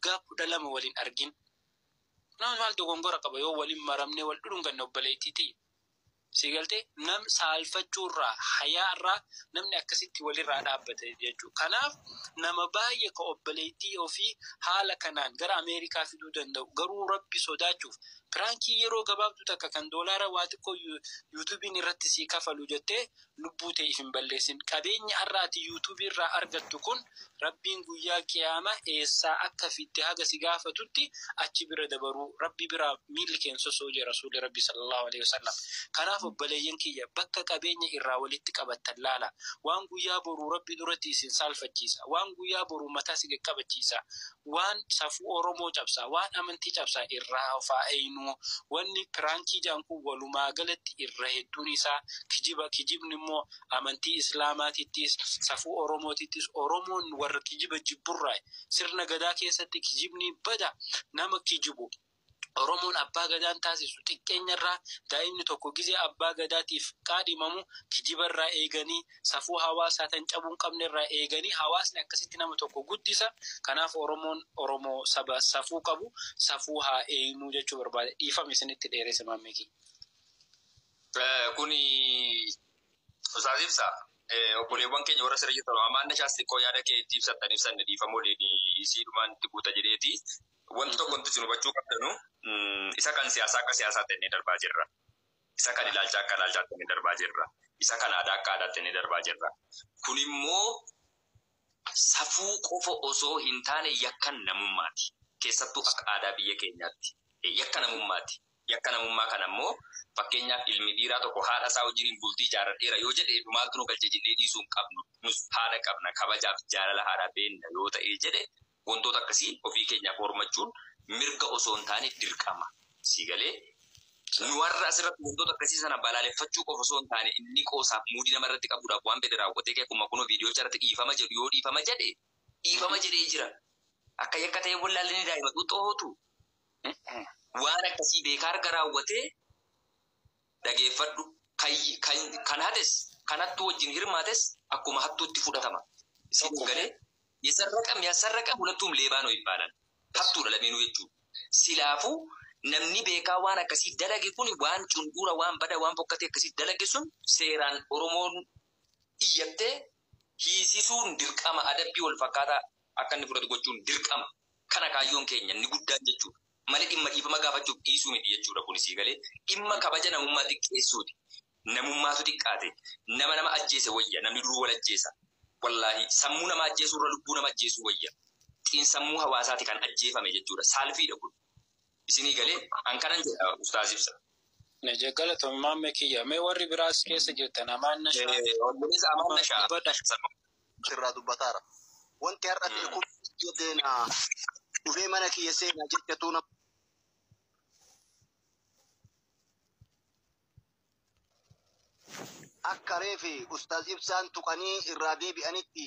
waggaa 12 waliin argin nama maal dogongora qaba yoo waliin maramne wal dhudhungan obboleettiiti sigalte nam saalfachuurraa hayaarraa namni akkasitti walirraa dhaabbate jechuudha. Kanaaf nama baay'ee ka obboleettii ofii haala kanaan gara Ameerikaa fiduu danda'u garuu rabbi sodaachuuf pirankii yeroo gabaabduu takka kan doolaara waa xiqqoo yuutuubiin irratti sii kafalu jettee lubbuu ta'eef hin balleessin. Qabeenya har'aati yuutuubii irraa argattu kun rabbiin guyyaa qiyaamaa eessaa akka fidde haga si gaafatutti achi bira dabaruu rabbi bira miilli keen sosoo jee rasuulli rabbi sallallahu alaihi wasallam. Kanaaf obboleeyyan kiyya bakka qabeenya irraa walitti qabattan laala. Waan guyyaa boruu rabbi duratti isin saalfachiisa. Waan guyyaa boruu mataa si qabachiisa. Waan safuu Oromoo cabsa. Waan amantii cabsa irraa faa'eenu. Wanni pirankii jaanku walumaa galatti irra hedduun isaa kijibni immoo amantii Islaamaatittis safuu Oromootittis Oromoon warra kijiba jibburraa sirna gadaa keessatti kijibni bada nama kijibu. Oromoon abbaa gadaan taasisu xiqqeenyarraa daa'imni tokko gizee abbaa gadaatiif qaadhimamu kijibarraa eeganii safuu hawaasaa tan cabuun qabnerraa eeganii hawaasni akkasitti nama tokko guddisa. Kanaaf Oromoo saba safuu qabu safuu haa eeynuu jechuu barbaade. Dhiifame isinitti dheeresse maammeki. Kuni usaasifsa obboleewwan keenya warra sirra jirtan amaanna shaastikoo yaada kee itti ibsattaniif sanne dhiifamoo isii dhumaan itti guuta jedheeti. Wanti tokko nuti hubachuu qabnu isa kan siyaasaa akka siyaasaa ta'ee darbaa jirra. Isa kan ilaalchaa akka ilaalchaa ta'ee darbaa jirra. Isa kan aadaa akka aadaa ta'ee darbaa jirra. Kun immoo safuu qofa osoo hin taane yakkan namummaati. Keessattuu akka aadaa biyya keenyaatti yakka namummaati. Yakka namummaa kana immoo fakkeenyaaf ilmi dhiiraa tokko haadha isaa wajjin bultii jaaradheera yoo jedhe maaltu nu galche jennee dhiisuu hin qabnu. Nus haadha qabna kabajaaf jaalala haadhaa beenna yoo ta'e jedhe wantoota akkasii ofii keenyaaf hormachuun mirga osoo hin taane dirqama. Siigalee nu warra asirratti wantoota akkasii sana balaaleffachuu qofa osoo hin taane inni qoosaaf muudii namarratti qabuudhaaf waan fedhe raawwatee akkuma kunoo viidiyoo irratti dhiifama jedhu yoo dhiifama jedhee jira. Akka yakka ta'e wallaallee daa'ima xuuxootu waan akkasii beekaa arga raawwatee dhageeffadhu kan hates kanattuu wajjin hirmaates akkuma hattuutti fudhatama. Siigalee yasarraqa ሁለቱም ሌባ ነው ይባላል. hattuudha lameenuu jechuudha. Silaafuu namni beekaa waan akkasii dalage kun waan cunqura waan bada waan bokkatee akkasii dalage sun seeraan Oromoon iyyattee hiisisuun dirqama adabbii wal fakkaataa akka inni fudhatu gochuun dirqama. Kana kaayyoon keenya inni guddaan jechuudha. Malee dhimma dhiifama gaafachuuf dhiisuu miti jechuudha kunis galee dhimma kabaja namummaa xiqqeessuuti. Namummaatu xiqqaate nama ajjeese wayya namni duruu wal ajjeesa. Wallahi sammuu nama ajjeesuu irra lubbuu nama ajjeesuu wayya. Xiin sammuu hawaasaati kan ajjeefame jechuudha. Saalfiidha kun. Isinii galee an kanan jedha ustaasibsa. Naje galatoon maamme kiyya mee warri biraas keessa jirtan amaanna sirraa dubbataara. Wanti har'a ta'e kun jedheena dhufee mana kiyya seenaa jechatu nama akka reefi ustaaz ibsaan tuqanii irraa deebi'anitti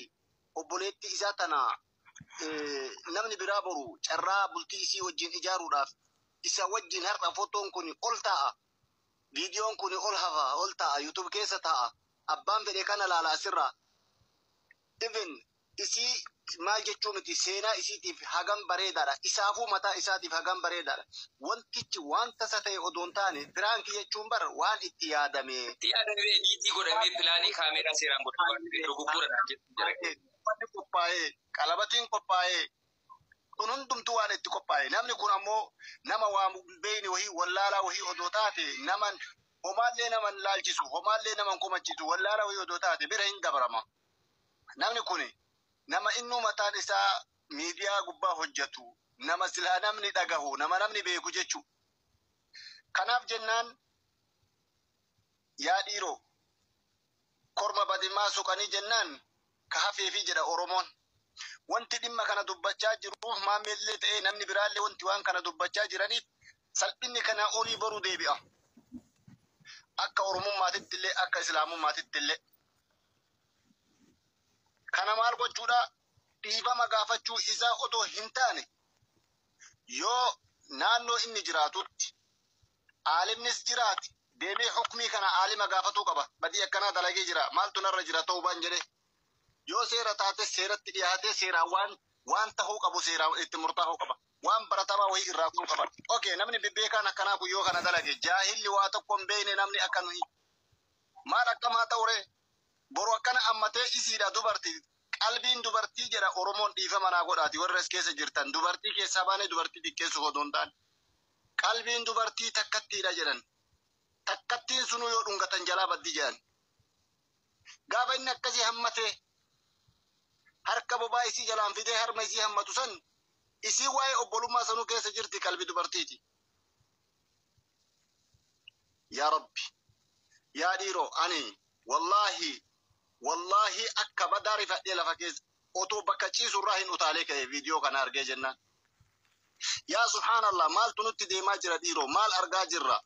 obboleetti isaa tana namni biraa boru carraa bultii isii wajjin ijaaruudhaaf isa wajjin har'a fotoon kun ol ta'a. Viidiyoon kun ol ta'a YouTube keessa ta'a. Abbaan fedhe kana laala asirraa. Even isii maal jechuu miti seenaa isiitiif hagam bareedaadha. Isaafuu mataa isaatiif hagam bareedaadha. Wantichi waan tasa ta'e odoon taane firaankii jechuun bar waan itti yaadame. Itti yaadamee ediitii godhamee pilaanii kaameeraa seeraan godhamee dogoggora wanni qophaa'ee qalabatiin qophaa'ee kun hundumtuu waan itti qophaa'e. Namni kun ammoo nama waa beeyni wahii wallaalaa wahii odoo taate naman homaallee naman laalchisu homaallee naman komachiisu wallaalaa wahii odoo taate bira hin dabarama. Namni kun nama innuu mataan isaa miidiyaa gubbaa hojjetu nama silaa namni dhagahu nama namni beeku jechu. Kanaaf jennaan yaa dhiiroo korma badimaa suqanii jennaan ka hafeefi jedha Oromoon. Wanti dhimma kana dubbachaa jiruuf maamillee ta'ee namni biraallee wanti waan kana dubbachaa jiraniif salphinni kana olii boruu deebi'a. Akka Oromummaatitti illee akka Islaamummaatitti illee. Kana maal gochuudha dhiifama gaafachuu isaa otoo hin taane yoo naannoo inni jiraatutti aalimnis jiraati deemee hukmii kana aalima gaafatuu qaba. Badii akkanaa dalagee jira maaltu narra jira ta'uu baan jedhee yoo seera taate seeratti dhiyaatee seeraan waan tahuu qabu seeraan itti murtaa'uu qaba. Waan baratamaa wayii irraa kuu qaba. Okay, namni bebbeekaan akkanaa kun yoo kana dalage jaahilli waa tokko hin beekne namni akka nuyi. Maal akkamaa ta'ure boru akkana ammatee isiidha dubartii. Qalbiin dubartii jedha Oromoon dhiifama naa godhaati warra as keessa jirtan. Dubartii keessaa baanee dubartii xiqqeessuuf otoo hin taane. Qalbiin dubartii takkattiidha jedhan. Takkattiin sunuu yoo dhungatan jalaa baddi jedhan. Gaafa inni akkasii hammatee harka bobaa isii jalaan fidee harma isii hammatu san isii waa'ee obbolummaa sanuu keessa jirti qalbii dubartiiti. Yaa Rabbi, yaa dhiiroo ani wallahi akka badaa rifadhee lafa keessa otoo bakka ciisurraa hin utaalee ka'e viidiyoo kana argee jennaan. Yaa subhaanallah maaltu nutti deemaa jira dhiiroo maal argaa jirra?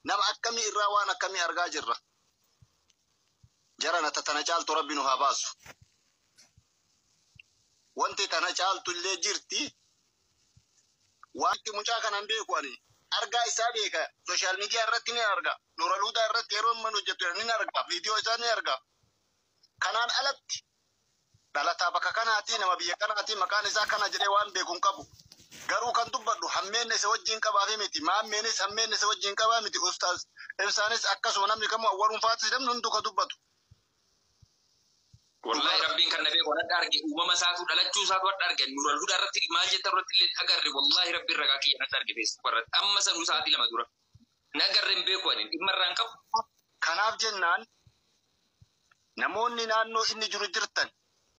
Nama akkamii irraa waan akkamii argaa jirra? Jarana tana caaltu Rabbi nu haa baasu. Wanti tana caaltu illee jirti. Wanti mucaa kanan beeku ani argaa isaa beeka. Sooshaal miidiyaa irratti ni arga. Nura Luudaa irratti yeroo inni hojjetu ni arga. Viidiyoo isaa ni arga. Kanaan alatti dhalataa bakka kanaati nama biyya kanaati maqaan isaa kana jedhee waan beeku hin qabu. Garuu kan dubbadhu hammeenna isa wajjin qabaafi miti. Maammeenis hammeenna isa wajjin qabaa miti. Ustaaz Ibsaanis akkasuma namni kamuu awwaluun faatisi namni hunduu ka dubbatu. Wallahi Rabbiin kan nabee godhadha arge uumama isaatu dhalachuu isaatu adda arge Nura Luudaa irratti maal jetta irratti illee agarre wallahi Rabbiin ragaa kiyya natti arge Facebook irratti amma sanuu sa'aatii lama dura nagarre hin beeku ani dhimma irraan qabu. Kanaaf jennaan namoonni naannoo inni jiru jirtan